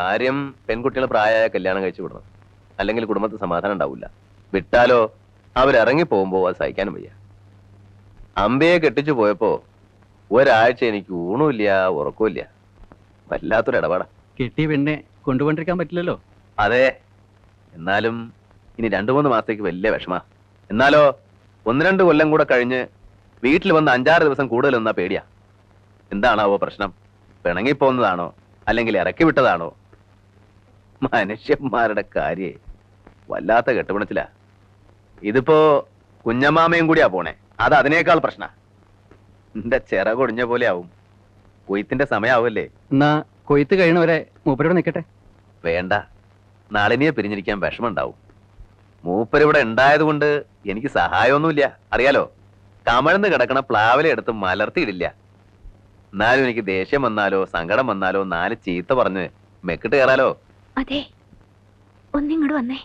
കാര്യം പെൺകുട്ടികളെ പ്രായമായ കല്യാണം കഴിച്ചു വിടണം, അല്ലെങ്കിൽ കുടുംബത്തിൽ സമാധാനം ഉണ്ടാവില്ല. വിട്ടാലോ അവരിറങ്ങി പോകുമ്പോ അത് സഹിക്കാനും വയ്യ. അമ്പയെ കെട്ടിച്ചു പോയപ്പോ ഒരാഴ്ച എനിക്ക് ഊണുമില്ല ഉറക്കമില്ല. വല്ലാത്തൊരു ഇടപാടാ. കെട്ടിയ പെണ്ണെ കൊണ്ടുപോണ്ടിരിക്കാൻ പറ്റില്ലല്ലോ. അതെ, എന്നാലും ഇനി 2-3 മാസത്തേക്ക് വലിയ വിഷമാ. എന്നാലോ 1-2 കൊല്ലം കൂടെ കഴിഞ്ഞ് വീട്ടിൽ വന്ന് 5-6 ദിവസം കൂടുതൽ നിന്നാ പേടിയാ. എന്താണാവോ പ്രശ്നം? പിണങ്ങിപ്പോന്നതാണോ അല്ലെങ്കിൽ ഇറക്കി വിട്ടതാണോ? മനുഷ്യന്മാരുടെ കാര്യേ വല്ലാത്ത കെട്ടുപിണച്ചില്ല. ഇതിപ്പോ കുഞ്ഞമാമയും കൂടിയാ പോണേ, അത് അതിനേക്കാൾ പ്രശ്ന. എന്റെ ചിറകൊടിഞ്ഞ പോലെ ആവും. കൊയ്ത്തിന്റെ സമയാവല്ലേ? എന്നാ കൊയ്ത്ത് കഴിയണവരെ മൂപ്പരോട് നിൽക്കട്ടെ. വേണ്ട, നളിനിയെ പിരിഞ്ഞിരിക്കാൻ വിഷമുണ്ടാവും. മൂപ്പരിവിടെ ഉണ്ടായത് കൊണ്ട് എനിക്ക് സഹായമൊന്നുമില്ല. അറിയാലോ, കമഴ്ന്ന് കിടക്കണ പ്ലാവിലെ എടുത്ത് മലർത്തിയിടില്ല. എന്നാലും എനിക്ക് ദേഷ്യം വന്നാലോ സങ്കടം വന്നാലോ 4 ചീത്ത പറഞ്ഞ് മെക്കിട്ട് കയറാലോ. അതെ, ഒന്നിങ്ങോട്ട് വന്നേ.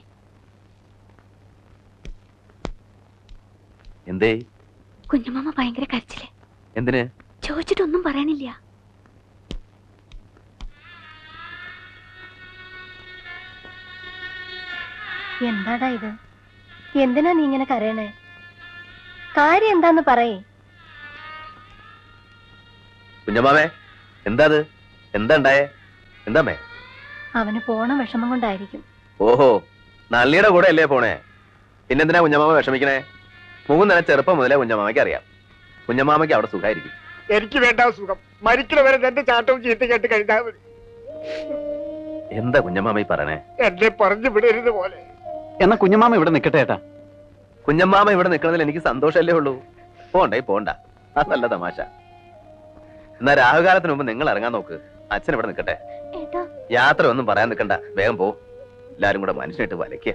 എന്തേ? കുഞ്ഞുമാമ ഭയങ്കര കരച്ചില്. എന്തിന്? ചോദിച്ചിട്ടൊന്നും പറയണില്ല. എന്താടാ ഇത്? എന്തിനാ നീ ഇങ്ങനെ കരയണേ? കാര്യം എന്താന്ന് പറയേ. കുഞ്ഞമാമേ, എന്താ എന്താ ഉണ്ടായേ? എന്താമേ? അവന് പോണ വിഷമം കൊണ്ടായിരിക്കും. ഓഹോ, നള്ളിയുടെ കൂടെ അല്ലേ പോണേ? പിന്നെന്തിനാ കുഞ്ഞമാമ വിഷമിക്കണേ? മൂന്നര ചെറുപ്പം മുതലേ കുഞ്ഞമാമയ്ക്ക് അറിയാം. കുഞ്ഞമാമയ്ക്ക് അവിടെ സുഖമായിരിക്കും. എനിക്ക് വേണ്ട സുഖം. മരിക്കണവരെ എന്റെ ചാട്ടവും ചീത്ത കേട്ട് കഴിഞ്ഞാൽ മതി. എന്താ കുഞ്ഞമാമ പറയണേ? എന്നെ പറഞ്ഞു വിടരുത് പോലെ. എന്നാ കുഞ്ഞമാമ ഇവിടെ നിൽക്കട്ടെ ഏട്ടാ. കുഞ്ഞമ്മാമ ഇവിടെ നിൽക്കുന്നതിൽ എനിക്ക് സന്തോഷമല്ലേ ഉള്ളൂ. പോണ്ടേ പോണ്ട, അതല്ല തമാശ. എന്നാ രാഹുകാലത്തിന് മുമ്പ് നിങ്ങൾ ഇറങ്ങാൻ നോക്ക്. അച്ഛൻ ഇവിടെ നിൽക്കട്ടെ. യാത്ര ഒന്നും പറയാൻ നിൽക്കണ്ട, വേഗം പോ. എല്ലാരും കൂടെ മനുഷ്യനായിട്ട് വലയ്ക്കുക.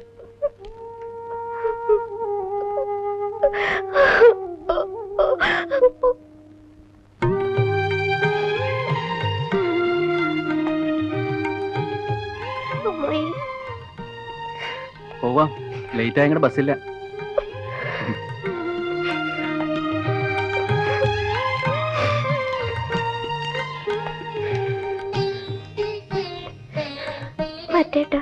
പോവാം, ലേറ്റ് ആയ ബസ്സില്ല. പറ്റേട്ടാ.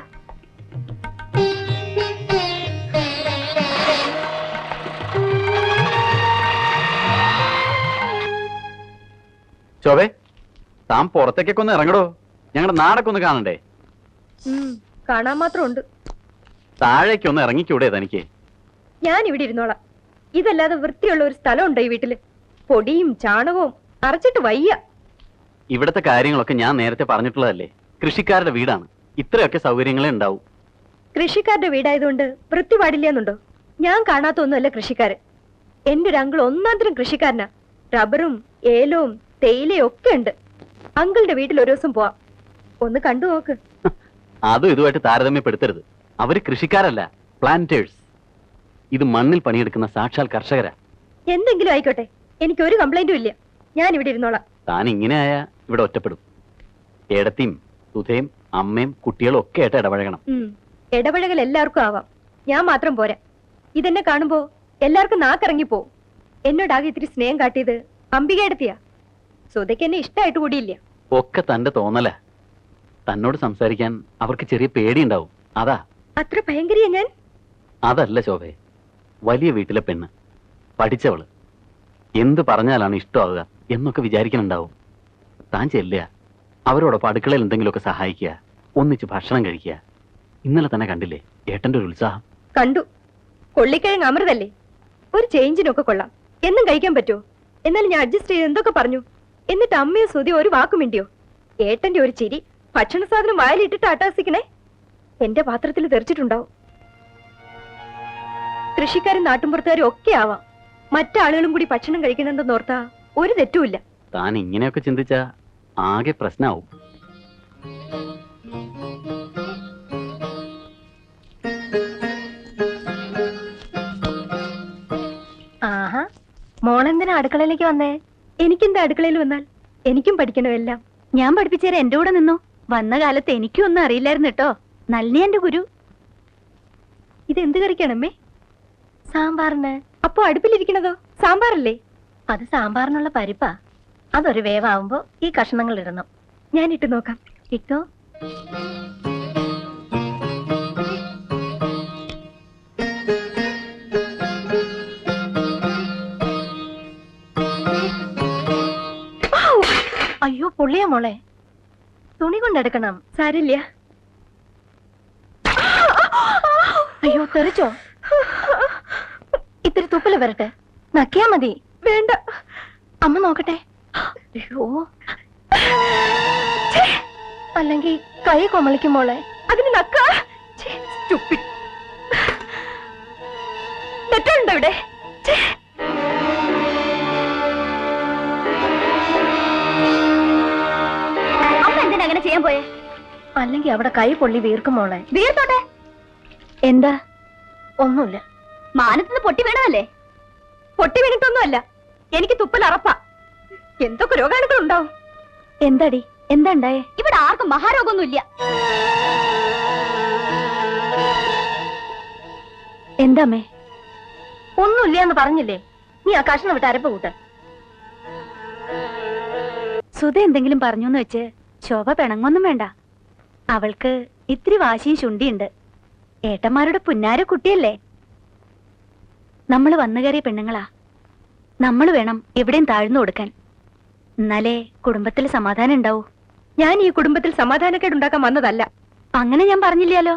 ശോഭേ, താൻ പുറത്തേക്കൊക്കെ ഒന്ന് ഇറങ്ങടോ. ഞങ്ങളുടെ നാടൊക്കെ ഒന്ന് കാണണ്ടേ? കാണാൻ മാത്രമുണ്ട്. താഴേക്കൊന്ന് ഇറങ്ങിക്കൂടെ തനിക്ക്? ഞാൻ ഇവിടെ ഇരുന്നോളാം. ഇതല്ലാതെ വൃത്തിയുള്ള ഒരു സ്ഥലം ഉണ്ടോ ഈ വീട്ടില്? പൊടിയും ചാണകവും അരച്ചിട്ട് വയ്യ. ഇവിടത്തെ കാര്യങ്ങളൊക്കെ ഞാൻ നേരത്തെ പറഞ്ഞിട്ടുള്ളതല്ലേ. കൃഷിക്കാരുടെ വീടാണ്, ഇത്രയൊക്കെ സൗകര്യങ്ങളെ ഉണ്ടാവും. കൃഷിക്കാരുടെ വീടായതുകൊണ്ട് വൃത്തി പാടില്ലെന്നുണ്ടോ? ഞാൻ കാണാത്ത ഒന്നുമല്ല കൃഷിക്കാരൻ. എന്റെ ഒരു അങ്കിൾ ഒന്നാന്തരം കൃഷിക്കാരനാ. റബ്ബറും ഏലവും തേയിലയും ഒക്കെ ഉണ്ട്. അങ്കിളുടെ വീട്ടിൽ ഒരു ദിവസം പോവാം, ഒന്ന് കണ്ടു നോക്ക്. അതും ഇതുമായിട്ട് താരതമ്യപ്പെടുത്തരുത്. അവര് കൃഷിക്കാരല്ല, പ്ലാന്റേഴ്സ്. ഇത് മണ്ണിൽ പണിയെടുക്കുന്ന സാക്ഷാൽ കർഷകരാ. എന്തെങ്കിലും ആയിക്കോട്ടെ, എനിക്കൊരു കംപ്ലൈന്റും ഇല്ല. ഞാൻ ഇവിടെ ഇരുന്നോളാം. താൻ ഇങ്ങനെ ആയാ ഇവിടെ ഒറ്റപ്പെടും. ഏടത്തിയും സുധയും അമ്മയും കുട്ടികളും ഒക്കെ ആയിട്ട് ഇടപഴകണം. ഇടപഴകൽ എല്ലാവർക്കും ആവാം, ഞാൻ മാത്രം പോരാ. ഇതെന്നെ കാണുമ്പോ എല്ലാവർക്കും നാക്കിറങ്ങിപ്പോവും. എന്നോടാകെ ഇത്തിരി സ്നേഹം കാട്ടിയത് അംബികയെടുത്തിയാ. സുധയ്ക്ക് എന്നെ ഇഷ്ടമായിട്ട് കൂടിയില്ല. ഒക്കെ തന്റെ തോന്നല. തന്നോട് സംസാരിക്കാൻ അവർക്ക് ചെറിയ പേടിയുണ്ടാവും, അതാ. അത്ര ഭയങ്കരിയാ ഞാൻ? അതല്ല ശോഭേ, വലിയ വീട്ടിലെ പെണ്ണ്, പഠിച്ചവള്, എന്ത് പറഞ്ഞാലാണ് ഇഷ്ടമാവുക എന്നൊക്കെ വിചാരിക്കുന്നുണ്ടാവും. താൻ ചെല്ലുക, അവരോടൊപ്പം അടുക്കളയിൽ എന്തെങ്കിലുമൊക്കെ സഹായിക്കുക, ഒന്നിച്ച് ഭക്ഷണം കഴിക്കുക. ഇന്നലെ തന്നെ കണ്ടില്ലേ ഏട്ടന്റെ ഒരു ഉത്സാഹം? കണ്ടു. കൊള്ളിക്കിഴങ്ങ് അമൃതല്ലേ, ഒരു ചേഞ്ചിനൊക്കെ കൊള്ളാം. എന്നും കഴിക്കാൻ പറ്റുമോ? എന്നാലും ഞാൻ അഡ്ജസ്റ്റ് ചെയ്ത് എന്തൊക്കെ പറഞ്ഞു. എന്നിട്ട് അമ്മയോ സുതി ഒരു വാക്കും മിണ്ടിയോ? ഏട്ടന്റെ ഒരു ചിരി, ഭക്ഷണ സാധനം വായിലിട്ടിട്ട് അട്ടാസിക്കണേ, എന്റെ പാത്രത്തിൽ തെറിച്ചിട്ടുണ്ടാവും. കൃഷിക്കാരും നാട്ടുമ്പുറത്തുകാരും ഒക്കെ ആവാം. മറ്റാളുകളും കൂടി ഭക്ഷണം കഴിക്കണമെന്നോർത്താ ഒരു തെറ്റുമില്ല. താൻ ഇങ്ങനെയൊക്കെ ചിന്തിച്ചാ ആകെ പ്രശ്നമാവും. ആഹാ, മോളെന്തിനാ അടുക്കളയിലേക്ക് വന്നേ? എനിക്കെന്താ അടുക്കളയിൽ വന്നാൽ? എനിക്കും പഠിക്കണമെല്ലാം. ഞാൻ പഠിപ്പിച്ചേരാ, എന്റെ കൂടെ നിന്നോ. വന്ന കാലത്ത് എനിക്കും ഒന്നും അറിയില്ലായിരുന്നു കേട്ടോ. നല്ല എന്റെ ഗുരു. ഇതെന്ത് കറിക്കാണമ്മേ? സാമ്പാറിന്. അപ്പൊ അടുപ്പിലിരിക്കണതോ സാമ്പാറല്ലേ? അത് സാമ്പാറിനുള്ള പരിപ്പാ. അതൊരു വേവാവുമ്പോ ഈ കഷ്ണങ്ങൾ ഇടണം. ഞാൻ ഇട്ട് നോക്കാം. ഇട്ടോ? അയ്യോ പൊള്ളിയ മോളെ, തുണി കൊണ്ടെടുക്കണം. സാരില്ല. അയ്യോ തെറിച്ചോ? ഇത്തിരി തുപ്പല് വരട്ടെ, നക്കിയാ മതി. വേണ്ട, അമ്മ നോക്കട്ടെ. അയ്യോ, അല്ലെങ്കിൽ കൈ കൊമളിക്കും മോളെ. അതിന് നക്ക തെറ്റുണ്ടോ ഇവിടെ? അമ്മ എന്തിനാ അങ്ങനെ ചെയ്യാൻ പോയേ? അല്ലെങ്കിൽ അവിടെ കൈ പൊള്ളി വീർക്കും മോളെ. വീർത്തോട്ടെ. എന്താ? ഒന്നുമില്ല. മാനത്തുനിന്ന് പൊട്ടി വീണതല്ലേ? പൊട്ടി വീണിട്ടൊന്നുമല്ല, എനിക്ക് തുപ്പൽ അറപ്പാ. എന്തൊക്കെ രോഗാണുക്കൾ ഉണ്ടാവും. എന്താടി, എന്താ ഉണ്ടായേ? ഇവിടെ ആർക്കും മഹാരോഗമൊന്നുമില്ല. എന്താമ്മേ? ഒന്നുമില്ല എന്ന് പറഞ്ഞില്ലേ? നീ ആ കഷ്ണം വിട്ട് അരപ്പ് കൂട്ട. സുധ എന്തെങ്കിലും പറഞ്ഞൂന്ന് വെച്ച് ശോഭ പിണങ്ങൊന്നും വേണ്ട. അവൾക്ക് ഇത്തിരി വാശിയും ശുണ്ടിയുണ്ട്. ഏട്ടന്മാരുടെ പുന്നാര കുട്ടിയല്ലേ. നമ്മള് വന്നു കയറിയ പെണ്ണുങ്ങളാ. നമ്മൾ വേണം എവിടെയും താഴ്ന്നു കൊടുക്കാൻ. എന്നാലേ കുടുംബത്തിൽ സമാധാനം ഉണ്ടാവൂ. ഞാൻ ഈ കുടുംബത്തിൽ സമാധാനക്കേടുണ്ടാക്കാൻ വന്നതല്ല. അങ്ങനെ ഞാൻ പറഞ്ഞില്ലാലോ.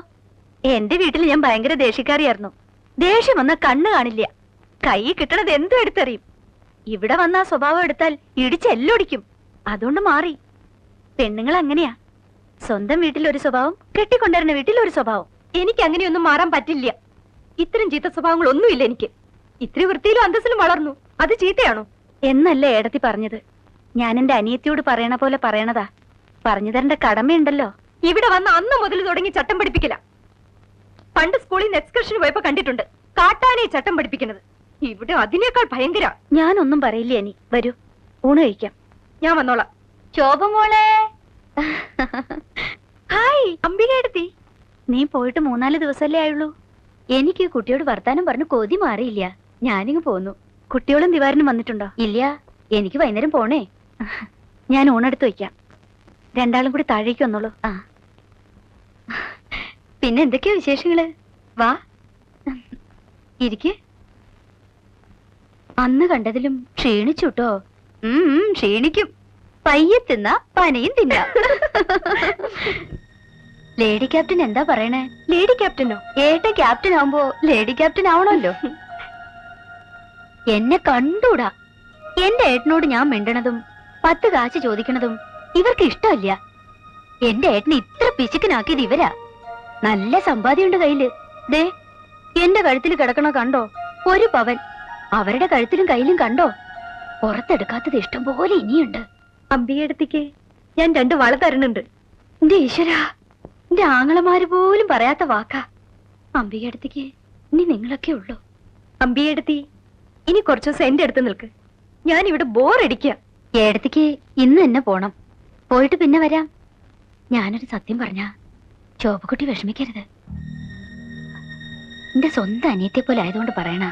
എന്റെ വീട്ടിൽ ഞാൻ ഭയങ്കര ദേഷ്യക്കാരിയായിരുന്നു. ദേഷ്യം വന്ന കണ്ണ് കാണില്ല. കൈ കിട്ടണത് എന്തും എടുത്തെറിയും. ഇവിടെ വന്ന ആ സ്വഭാവം എടുത്താൽ ഇടിച്ചെല്ലൊടിക്കും. അതുകൊണ്ട് മാറി. പെണ്ണുങ്ങൾ അങ്ങനെയാ. സ്വന്തം വീട്ടിൽ ഒരു സ്വഭാവം, കെട്ടിക്കൊണ്ടുവരുന്ന വീട്ടിൽ ഒരു സ്വഭാവം. എനിക്ക് അങ്ങനെയൊന്നും മാറാൻ പറ്റില്ല. ഇത്തരം ചീത്ത സ്വഭാവങ്ങൾ ഒന്നുമില്ല എനിക്ക്. ഇത്തിരി വൃത്തിയിലും അന്തസ്സിലും വളർന്നു. അത് ചീത്തയാണോ? എന്നല്ലേ ഏടത്തി പറഞ്ഞത്. ഞാൻ എന്റെ അനിയത്തിയോട് പറയണ പോലെ പറയണതാ. പറഞ്ഞു തരേണ്ട കടമയുണ്ടല്ലോ. ഇവിടെ വന്ന അന്ന് മുതൽ തുടങ്ങി ചട്ടം പഠിപ്പിക്കില്ല. പണ്ട് സ്കൂളിൽ നിന്ന് എക്സ്കർഷന് പോയപ്പോ കണ്ടിട്ടുണ്ട് കാട്ടാനെ ചട്ടം പഠിപ്പിക്കുന്നത്. ഇവിടെ അതിനേക്കാൾ ഭയങ്കര. ഞാനൊന്നും പറയില്ല അനി. വരൂ, ഊണ് കഴിക്കാം. ഞാൻ വന്നോളാം. ശോഭമോളെ. ഹായ് അംബിക എടുത്തി. നീ പോയിട്ട് 3-4 ദിവസമല്ലേ ആയുള്ളൂ. എനിക്ക് കുട്ടിയോട് വർത്താനം പറഞ്ഞു കൊതി മാറിയില്ല. ഞാനിങ്ങ് പോന്നു. കുട്ടികളും ദിവാരനും വന്നിട്ടുണ്ടോ? ഇല്ല, എനിക്ക് വൈകുന്നേരം പോണേ. ഞാൻ ഊണെടുത്ത് വയ്ക്കാം. രണ്ടാളും കൂടി താഴേക്ക് വന്നോളൂ. ആ, പിന്നെ എന്തൊക്കെയാ വിശേഷങ്ങള്? വാ ഇരിക്ക്. അന്ന് കണ്ടതിലും ക്ഷീണിച്ചുട്ടോ. ക്ഷീണിക്കും. പയ്യെ തിന്ന പനയും തിന്ന. ലേഡി ക്യാപ്റ്റൻ എന്താ പറയണേ? ലേഡി ക്യാപ്റ്റനോ? ഏട്ടൻ ക്യാപ്റ്റൻ ആവുമ്പോ ലേഡി ക്യാപ്റ്റൻ ആവണല്ലോ. എന്നെ കണ്ടൂടാ. എന്റെ ഏട്ടനോട് ഞാൻ മിണ്ടണതും 10 കാശ് ചോദിക്കണതും ഇവർക്ക് ഇഷ്ടമല്ല. എന്റെ ഏട്ടനെ ഇത്ര പിശുക്കനാക്കിയത് ഇവരാ. നല്ല സമ്പാദ്യമുണ്ട് കയ്യില്. ദേ എന്റെ കഴുത്തിൽ കിടക്കണ കണ്ടോ? 1 പവൻ. അവരുടെ കഴുത്തിലും കയ്യിലും കണ്ടോ? പുറത്തെടുക്കാത്തത് ഇഷ്ടം പോലെ ഇനിയുണ്ട്. അമ്പികടുത്തേക്ക് ഞാൻ 2 വള തരുന്നുണ്ട്. എന്റെ ഈശ്വരാ, എന്റെ ആങ്ങളമാര് പോലും പറയാത്ത വാക്കാ. അമ്പികടുത്തേക്ക് ഇനി നിങ്ങളൊക്കെ ഉള്ളൂ. അമ്പികടുത്തി ഇനി കുറച്ചു ദിവസം എന്റെ അടുത്ത് നിൽക്ക്. ഞാൻ ഇവിടെ ബോറടിക്കുക. ഏടത്തേക്ക് ഇന്ന് തന്നെ പോണം. പോയിട്ട് പിന്നെ വരാം. ഞാനൊരു സത്യം പറഞ്ഞ ശോഭക്കുട്ടി വിഷമിക്കരുത്. എന്റെ സ്വന്തം അനിയത്തെ പോലെ ആയതുകൊണ്ട് പറയണ.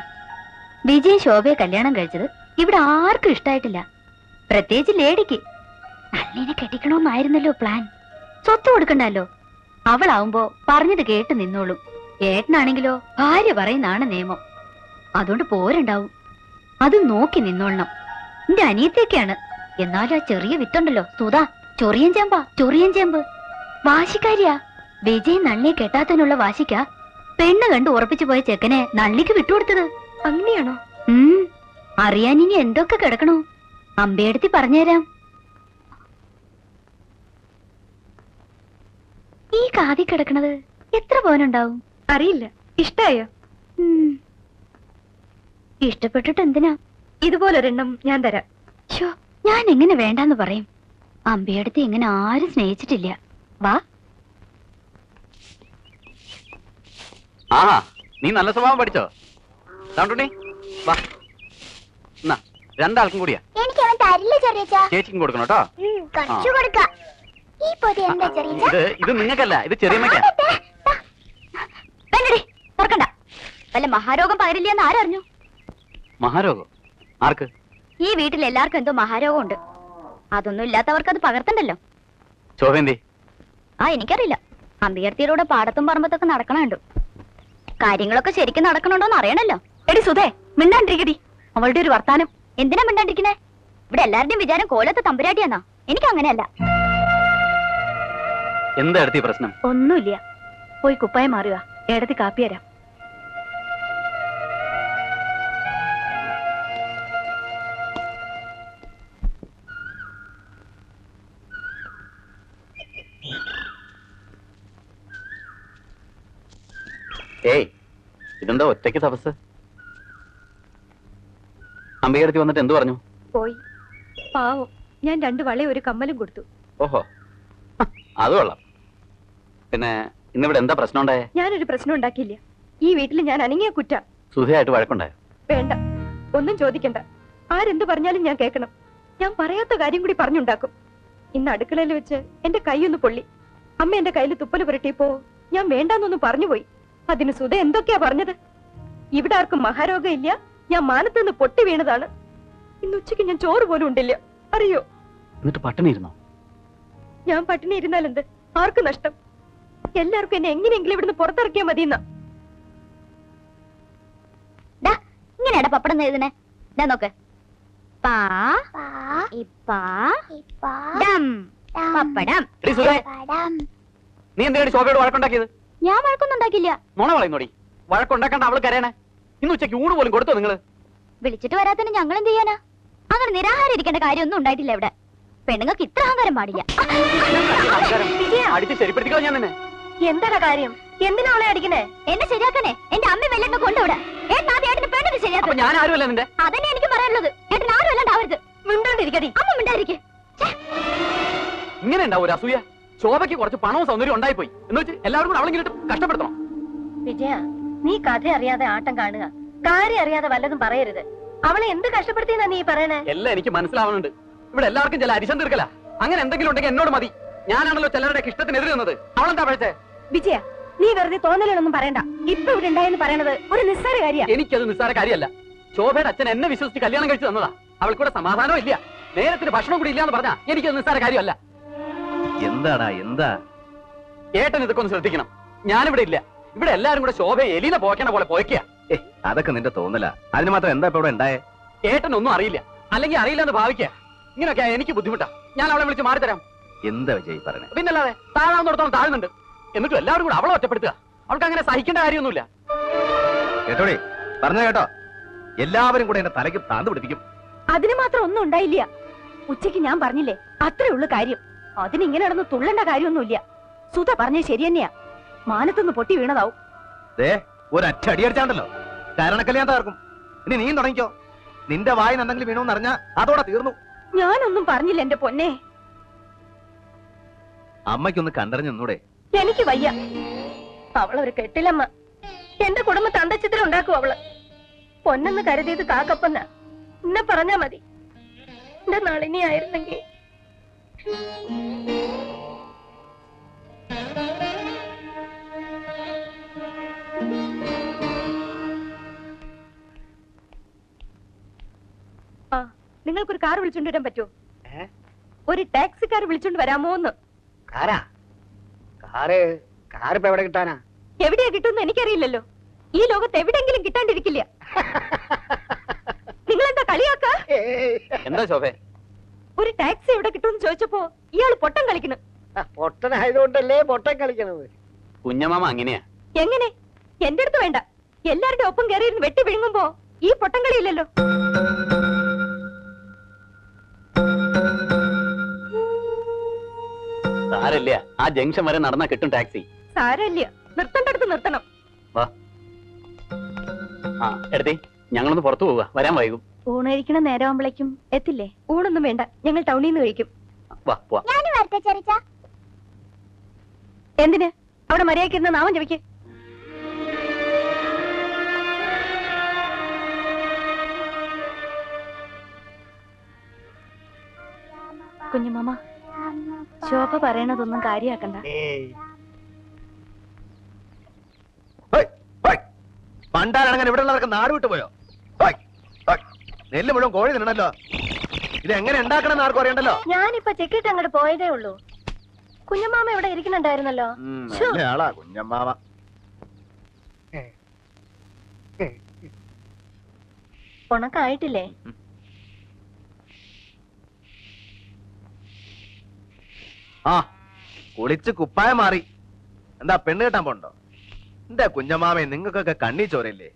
വിജയൻ ശോഭയെ കല്യാണം കഴിച്ചത് ഇവിടെ ആർക്കും ഇഷ്ടായിട്ടില്ല. പ്രത്യേകിച്ച് ലേഡിക്ക്. നല്ലിനെ കെട്ടിക്കണമെന്നായിരുന്നല്ലോ പ്ലാൻ. സ്വത്ത് കൊടുക്കണ്ടല്ലോ. അവളാവുമ്പോ പറഞ്ഞത് കേട്ട് നിന്നോളും. ഏട്ടനാണെങ്കിലോ ഭാര്യ പറയുന്നതാണ് നിയമം. അതുകൊണ്ട് പോരുണ്ടാവും. അത് നോക്കി നിന്നോളണം. എന്റെ അനിയത്തേക്കാണ്. എന്നാലും ആ ചെറിയ വിത്തുണ്ടല്ലോ സുധാ, ചൊറിയൻ ചേമ്പ് വാശിക്കാരിയാ. വിജയൻ നള്ളിയെ കെട്ടാത്തതിനുള്ള വാശിക്കാ പെണ്ണ് കണ്ട് ഉറപ്പിച്ചു പോയ ചെക്കനെ നള്ളിക്ക് വിട്ടുകൊടുത്തത്. അങ്ങനെയാണോ? അറിയാൻ ഇനി എന്തൊക്കെ കിടക്കണോ? അമ്പയെടുത്തി പറഞ്ഞുതരാം. ഈ കാതി കിടക്കണത് എത്ര പവനുണ്ടാവും? അറിയില്ല. ഇഷ്ടായോ? ഇഷ്ടപ്പെട്ടിട്ട് എന്തിനാ? ഇതുപോലൊരെണ്ണം ഞാൻ തരാം. ശോ, ഞാൻ എങ്ങനെ വേണ്ടാന്ന് പറയും? അമ്പയെടുത്ത് എങ്ങനെ ആരും സ്നേഹിച്ചിട്ടില്ല. വാ. ആ, നീ നല്ല സ്വഭാവം പഠിച്ചോ? താണ്ടുണ്ണി, വാ. എന്നാ, 2 ആൾക്കും കൂടിയാ. എനിക്ക് അവൻ തരില്ല ചെറിയച്ചാ. ചേച്ചിക്കും കൊടുക്കണം കേട്ടോ. കുറച്ചു കൊടുക്കാം. ഈ പൊതി എന്താ ചെറിയച്ചാ? ഇത് നിങ്ങൾക്കല്ല, ഇത് ചെറിയമ്മയ്ക്കാ. വേണ്ടടി, ഓർക്കണ്ട. വല്ല മഹാരോഗം പകരില്ലെന്ന് ആരറിഞ്ഞു? മഹാരോഗം? ആർക്ക്? ഈ വീട്ടിൽ എല്ലാവർക്കും എന്തോ മഹാരോഗം ഉണ്ട്. അതൊന്നും ഇല്ലാത്തവർക്ക് അത് പകർത്തണ്ടല്ലോ. ശോഭേന്തി, ആ എനിക്കറിയില്ല. അമ്പിയർത്തിയിലൂടെ പാടത്തും പറമ്പത്തൊക്കെ നടക്കണ കണ്ടു. കാര്യങ്ങളൊക്കെ ശരിക്കും നടക്കണുണ്ടോന്ന് അറിയണല്ലോ. എടി സുധേ, മിണ്ടാണ്ടിരിക്കടി. അവളുടെ ഒരു വർത്താനം. എന്തിനാ മിണ്ടാണ്ടിരിക്കണേ? ഇവിടെ എല്ലാവരുടെയും വിചാരം കോലത്തെ തമ്പുരാട്ടിയാന്നാ. എനിക്ക് അങ്ങനെയല്ല. എന്താ എടുത്തി പ്രശ്നം? ഒന്നുമില്ല. പോയി കുപ്പായം മാറുക. ഏടത്തി കാപ്പി തരാം. ഏയ്, ഇതെന്താ ഒറ്റയ്ക്ക് തപസ്? അമ്പികടുത്ത് വന്നിട്ട് എന്തു പറഞ്ഞു? പോയി. പാവം, ഞാൻ 2 വളയും ഒരു കമ്മലും കൊടുത്തു. ഓഹോ, അത് കൊള്ളാം. പിന്നെ ഇന്നിവിടെ എന്താ പ്രശ്നം ഉണ്ടായേ? ഞാനൊരു പ്രശ്നം ഉണ്ടാക്കിയില്ല. ഈ വീട്ടിൽ ഞാൻ അനങ്ങിയ കുറ്റ. സുധയായിട്ട് വഴക്കുണ്ടായോ? വേണ്ട, ഒന്നും ചോദിക്കണ്ട. ആരെന്ത് പറഞ്ഞാലും ഞാൻ കേൾക്കണം. ഞാൻ പറയാത്ത കാര്യം കൂടി പറഞ്ഞുണ്ടാക്കും. ഇന്ന് അടുക്കളയിൽ വെച്ച് എന്റെ കൈയൊന്ന് പൊള്ളി. അമ്മ എന്റെ കയ്യിൽ തുപ്പല് പുരട്ടിയപ്പോ ഞാൻ വേണ്ടാന്നൊന്നും പറഞ്ഞുപോയി. അതിന് സുധ എന്തൊക്കെയാ പറഞ്ഞത്? ഇവിടെ ആർക്കും മഹാരോഗം ഇല്ല, ഞാൻ മാനത്ത് നിന്ന് പൊട്ടി വീണതാണ്. ഇന്ന് ഉച്ചയ്ക്ക് ഞാൻ ചോറ് പോലും ഉണ്ടില്ല, അറിയോ? എന്നിട്ട് പട്ടിണി ഇരുന്നോ? ഞാൻ പട്ടിണി ഇരുന്നാലെന്ത്? ആർക്ക് നഷ്ടം? എല്ലാവർക്കും എന്നെ എങ്ങനെയെങ്കിലും ഇവിടുന്ന് പുറത്തിറക്കിയാ മതിയെന്നാ. ഇങ്ങനെയാടാ പപ്പടം എഴുതണേ. നോക്ക്. പാ പാ ഇപ്പാ ഇപ്പാ ഡം പപ്പടം. എടീ സുധേ, പടം നീ എന്തിനാണ് ശോഭയോട് വഴക്കുണ്ടാക്കിയത്? ഞാൻ വഴക്കൊന്നും ഉണ്ടാക്കില്ല. മോണ പറയുന്നോടി. വഴക്കുണ്ടാക്കണ്ട അവള് കരയണേ. ഇന്ന് ഉച്ചയ്ക്ക് ഊണ് പോലും കൊടുത്തോ നിങ്ങള്? വിളിച്ചിട്ട് വരാത്തന്നെ ഞങ്ങൾ എന്ത് ചെയ്യാനാ? അങ്ങനെ നിരാഹാരം ഇരിക്കേണ്ട കാര്യമൊന്നും ഉണ്ടായിട്ടില്ല ഇവിടെ. പെണ്ണുങ്ങൾക്ക് ഇത്ര അഹങ്കാരം പാടില്ല. അടിച്ച് ശരിപ്പെടുത്തിക്കോ ഞാൻ നിന്നെ. എന്താണ് കാര്യം? എന്തിനാ അവളെ അടിക്കണേ? എന്നെ ശരിയാക്കണേ. എന്റെ അമ്മ വെല്ലൊക്കെ കൊണ്ടുവിടെ. ഏട്ടൻ ആദ്യം ഏട്ടന് പെണ്ണിന് അപ്പൊ ശരിയാക്കണം. ഞാൻ ആരുമല്ല നിന്റെ. അതന്നെ എനിക്ക് പറയാനുള്ളത്. ഏട്ടൻ ആരും അല്ലാണ്ടാവരുത്. മിണ്ടാണ്ടിരിക്കടി. അമ്മ മിണ്ടായിരിക്കെ. ഇങ്ങനെ ഉണ്ടാവും ഒരു അസൂയ. ശോഭയ്ക്ക് കുറച്ച് പണവും സൗന്ദര്യം ഉണ്ടായിപ്പോയി എന്ന് വെച്ച് എല്ലാവരും കൂടെ അവളെങ്കിലും കഷ്ടപ്പെടുത്തണം. വിജയ, നീ കഥ അറിയാതെ ആട്ടം കാണുക. കാര്യം അറിയാതെ വല്ലതും പറയരുത്. അവളെ എന്ത് കഷ്ടപ്പെടുത്തിയെന്നാ നീ പറയണേ? എല്ലാം എനിക്ക് മനസ്സിലാവുന്നുണ്ട്. ഇവിടെ എല്ലാവർക്കും ചില അരിശം തീർക്കല. അങ്ങനെ എന്തെങ്കിലും ഉണ്ടെങ്കിൽ എന്നോട് മതി. ഞാനാണല്ലോ ചിലരുടെ ഇഷ്ടത്തിനെതിരെ നിന്നത്. അവളെന്താ പഴച്ചേ? വിജയ, നീ വെറുതെ തോന്നലൊന്നും പറയണ്ട. ഇപ്പൊ ഇവിടെ ഉണ്ടായെന്ന് പറയണത് ഒരു നിസ്സാര കാര്യ. എനിക്കത് നിസ്സാര കാര്യമല്ല. ശോഭയുടെ അച്ഛൻ എന്നെ വിശ്വസിച്ച് കല്യാണം കഴിച്ചു തന്നതാ. അവൾക്കൂടെ സമാധാനവും ഇല്ല, നേരത്തിന് ഭക്ഷണം കൂടി ഇല്ലാന്ന് പറഞ്ഞാ എനിക്കത് നിസ്സാര കാര്യമല്ല. എന്താടാ എന്താ? ഏട്ടൻ ഇതൊക്കെ ഒന്ന് ശ്രദ്ധിക്കണം. ഞാനിവിടെ ഇല്ല. ഇവിടെ എല്ലാരും കൂടെ ശോഭയെ എലീനെ പോക്കണ പോലെ പോയ്ക്കുക. അതൊക്കെ നിന്റെ തോന്നല. അതിന് മാത്രം എന്താ ഇപ്പൊ ഇവിടെ ഉണ്ടായേ? ഏട്ടനൊന്നും അറിയില്ല, അല്ലെങ്കിൽ അറിയില്ലെന്ന് ഭാവിക്കുക. ഇങ്ങനെയൊക്കെ എനിക്ക് ബുദ്ധിമുട്ടാ. ഞാൻ അവളെ വിളിച്ച് മാറിത്തരാം. എന്താ വിജയ് പറഞ്ഞേ? പിന്നല്ലാതെ താഴാവുന്നിടത്തോളം താഴുന്നുണ്ട്. എന്നിട്ടും എല്ലാവരും കൂടെ അവളെ ഒറ്റപ്പെടുത്തുക. അവൾക്ക് അങ്ങനെ സഹിക്കേണ്ട കാര്യമൊന്നുമില്ല. കേട്ടോടി, പറഞ്ഞ കേട്ടോ? എല്ലാവരും കൂടെ എന്റെ തലയ്ക്ക് താന്ത് പിടിപ്പിക്കും. അതിന് മാത്രം ഒന്നും ഉണ്ടായില്ല. ഉച്ചയ്ക്ക് ഞാൻ പറഞ്ഞില്ലേ, അത്രേ ഉള്ളു കാര്യം. അതിനിങ്ങനെ നടന്ന് തുള്ളേണ്ട കാര്യമൊന്നുമില്ല. സുധ പറഞ്ഞ ശരി തന്നെയാ. മാനത്തുനിന്ന് പൊട്ടി വീണതാവും. ഒരൊറ്റ അടിയടിച്ചാണ്ടല്ലോ കാരണക്കല്ല ഞാൻ തകർക്കും. ഇനി നീ തുടങ്ങിക്കോ. നിന്റെ വായി എന്തെങ്കിലും വീണോന്ന് അറിഞ്ഞാ അതോടെ തീർന്നു. ഞാനൊന്നും പറഞ്ഞില്ല എന്റെ പൊന്നെ. അമ്മയ്ക്കൊന്ന് കണ്ടറിഞ്ഞു നിന്നൂടെ? എനിക്ക് വയ്യ. അവളൊരു കെട്ടിലമ്മ. എന്റെ കുടുംബത്തെ അന്തച്ചിത്രം ഉണ്ടാക്കും അവള്. പൊന്നെന്ന് കരുതിയത് കാക്കപ്പന്ന. എന്നെ പറഞ്ഞാ മതി. എന്റെ നളിനി ആയിരുന്നെങ്കിൽ. ആ, നിങ്ങൾക്കൊരു കാർ വിളിച്ചോണ്ട് വരാൻ പറ്റുമോ? ഒരു ടാക്സിക്കാർ വിളിച്ചോണ്ട് വരാമോന്ന്? കാറിപ്പോ എവിടെ കിട്ടാനാ? എവിടെയാ കിട്ടുമെന്ന് എനിക്കറിയില്ലല്ലോ. ഈ ലോകത്ത് എവിടെയെങ്കിലും കിട്ടാണ്ടിരിക്കില്ല. നിങ്ങളെന്താ കളിയാക്ക? എന്താ ശോഭേ? ഒരു ടാക്സി എവിടെ കിട്ടുമെന്ന് ചോദിച്ചപ്പോ ഇയാള് പൊട്ടം കളിക്കുന്നു. പൊട്ടനായതുകൊണ്ടല്ലേ പൊട്ടൻ കളിക്കണത്. കുഞ്ഞമാമ അങ്ങനെയാ. എങ്ങനെ? എന്റെ അടുത്ത് വേണ്ട. എല്ലാരുടെ ഒപ്പം കയറിയിരുന്ന് വെട്ടി വിഴുങ്ങുമ്പോ ഈ പൊട്ടം കളിയില്ലല്ലോ. സാരല്ല, ആ ജംഗ്ഷൻ വരെ നടന്നാ കിട്ടും ടാക്സി. സാരല്ല, നിർത്തണ്ടടുത്ത് നിർത്തണം. വാ. ആ എടുത്തേ, ഞങ്ങളൊന്ന് പുറത്തു പോവുക. വരാൻ വൈകും. ഊണഴിക്കണ നേരമാകുമ്പോഴേക്കും എത്തില്ലേ? ഊണൊന്നും വേണ്ട, ഞങ്ങൾ ടൗണിൽ നിന്ന് കഴിക്കും. വാ പോവാ. ഞാൻ വരട്ടെ ചെറിച്ച. എന്തിന്? അവിടെ മര്യാദയ്ക്ക് ഇരുന്ന് നാമം ജപിക്ക്. കുഞ്ഞുമാമ, ശോഭ പറയണതൊന്നും കാര്യാക്കണ്ട. പണ്ടാരങ്ങനെ ഇവിടെ ഉള്ളവർക്ക് നാട് വിട്ടു പോയോ? നെല്ല് മുഴുവൻ കോഴി തിന്നണല്ലോ. ഇത് എങ്ങനെ ഉണ്ടാക്കണം എന്ന് ആർക്കും അറിയണ്ടല്ലോ. ഞാനിപ്പോ ചെക്കിട്ട് അങ്ങോട്ട് പോയതേ ഉള്ളൂ. കുഞ്ഞമ്മാമ ഇവിടെ ഇരിക്കുന്നുണ്ടായിരുന്നല്ലോ ശ്ശോ. നല്ല ആളാ കുഞ്ഞമ്മാവ. ഉണക്കായിട്ടില്ലേ? ആ കുളിച്ച് കുപ്പായം മാറി. എന്താ പെണ്ണ് കെട്ടാൻ പോണ്ടോ? എന്താ കുഞ്ഞമ്മാവേ, നിങ്ങൾക്കൊക്കെ കണ്ണി ചോരയില്ലേ?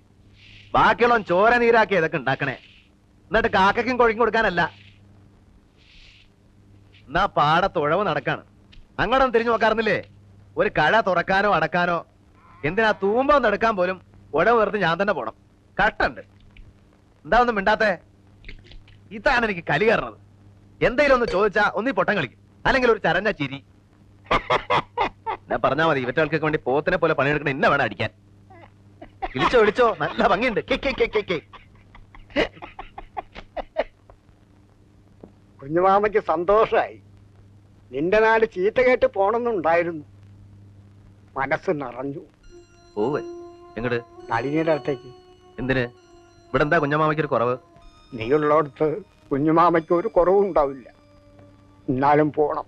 ബാക്കിയുള്ള ചോര നീരാക്കി ഇതൊക്കെ ഉണ്ടാക്കണേ, എന്നിട്ട് കാക്കയ്ക്കും കൊഴിക്കും കൊടുക്കാനല്ല. എന്നാ പാടത്ത് ഉഴവ് നടക്കാണ്, അങ്ങോട്ടൊന്നും തിരിഞ്ഞു നോക്കാറുന്നില്ലേ? ഒരു കഴ തുറക്കാനോ അടക്കാനോ, എന്തിനാ തൂമ്പ ഒന്ന് എടുക്കാൻ പോലും ഉഴവ് വെറുതെ ഞാൻ തന്നെ പോണം. കട്ടുണ്ട്. എന്താ ഒന്നും മിണ്ടാത്തേ? ഇതാണ് എനിക്ക് കലി കയറണത്. എന്തെങ്കിലും ഒന്ന് ചോദിച്ചാ ഒന്നീ പൊട്ടം കളിക്കും, അല്ലെങ്കിൽ ഒരു ചരഞ്ഞ ചിരി. ഞാൻ പറഞ്ഞാ മതി, ഇവറ്റകൾക്കൊക്കെ വേണ്ടി പോത്തിനെ പോലെ പണിയെടുക്കണ ഇന്ന വേണം അടിക്കാൻ. വിളിച്ചോ വിളിച്ചോ, നല്ല ഭംഗിയുണ്ട്. കുഞ്ഞുമാമയ്ക്ക് സന്തോഷായി. നിന്റെ നാട് ചീത്ത കേട്ട് പോണമെന്നുണ്ടായിരുന്നു. മനസ്സ് നിറഞ്ഞു. പോവേ എങ്ങട്? നളിനിയുടെ അടുത്തേക്ക്. എന്തിന്? ഇവിടെ എന്താ കുഞ്ഞമ്മാമയ്ക്ക് ഒരു കുറവ്? നീയുള്ളടത്ത് കുഞ്ഞുമാമയ്ക്ക് ഒരു കുറവും ഉണ്ടാവില്ല. എന്നാലും പോണം,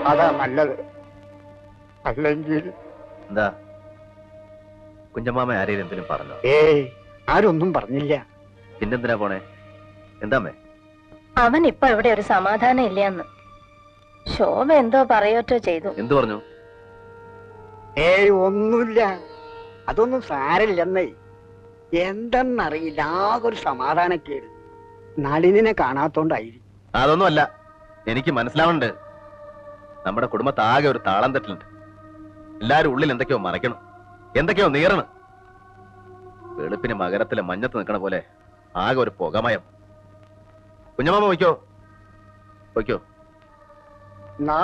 അതാ നല്ലത്. അല്ലെങ്കിൽ എന്താ കുഞ്ഞമ്മാമ ആരെയും എന്തിനും പറഞ്ഞോ? ആരൊന്നും പറഞ്ഞില്ല. പിന്നെന്തിനാ പോണേ? എന്താമ്മേ? അവൻ ഇപ്പൊ ഇവിടെ ഒരു സമാധാനം ഇല്ലയെന്ന് ശോഭ എന്തോ പറയോറ്റോ ചെയ്തു. എന്തു പറഞ്ഞു? ഒന്നുമില്ല, അതൊന്നും സാരമില്ലെന്നേ. എന്തെന്നറിയില്ല, ആകെ ഒരു സമാധാനക്കേട്. നളിനെ കാണാത്തോണ്ടായിരിക്കും. അതൊന്നും അല്ല, എനിക്ക് മനസ്സിലാവുന്നുണ്ട്. നമ്മുടെ കുടുംബത്താകെ ഒരു താളം തെറ്റിലുണ്ട്. എല്ലാരും ഉള്ളിൽ എന്തൊക്കെയോ മറയ്ക്കണം, എന്തൊക്കെയോ നീറണം. വെളുപ്പിന് മകരത്തിലെ മഞ്ഞത്ത് നിൽക്കണ പോലെ ആകെ ഒരു പുകമയം. കുഞ്ഞമ്മാമ വയ്ക്കോ വയ്ക്കോ. എന്നാ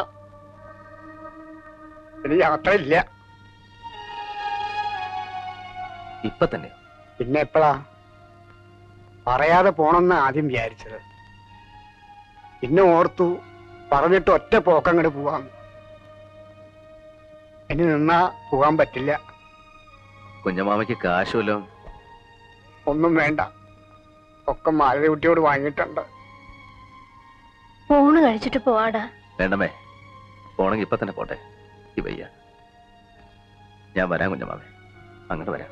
ഇനി യാത്രയില്ല. ഇപ്പൊ തന്നെ? പിന്നെ എപ്പോഴാ? പറയാതെ പോണെന്ന് ആദ്യം വിചാരിച്ചത്. പിന്നെ ഓർത്തു പറഞ്ഞിട്ട് ഒറ്റ പോക്കങ്ങോട്ട് പോവാം. ഇനി നിന്നാ പോകാൻ പറ്റില്ല. കുഞ്ഞമ്മാമയ്ക്ക് കാശുമല്ലോ? ഒന്നും വേണ്ട, ഒക്കെ മാലകുട്ടിയോട് വാങ്ങിയിട്ടുണ്ട്. ഊണ് കഴിച്ചിട്ട് പോവാടാ. വേണ്ടമേ, പോണെങ്കിൽ ഇപ്പൊ തന്നെ പോട്ടെ. ഈ വയ്യ. ഞാൻ വരാം കുഞ്ഞമ്മാമേ, അങ്ങോട്ട് വരാം.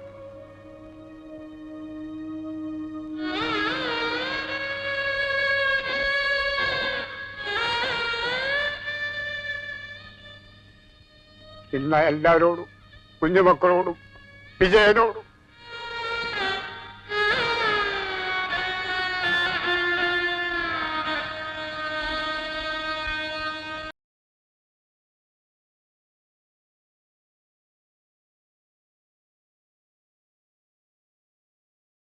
ഇന്ന എല്ലാവരോടും, കുഞ്ഞുമക്കളോടും വിജയനോടും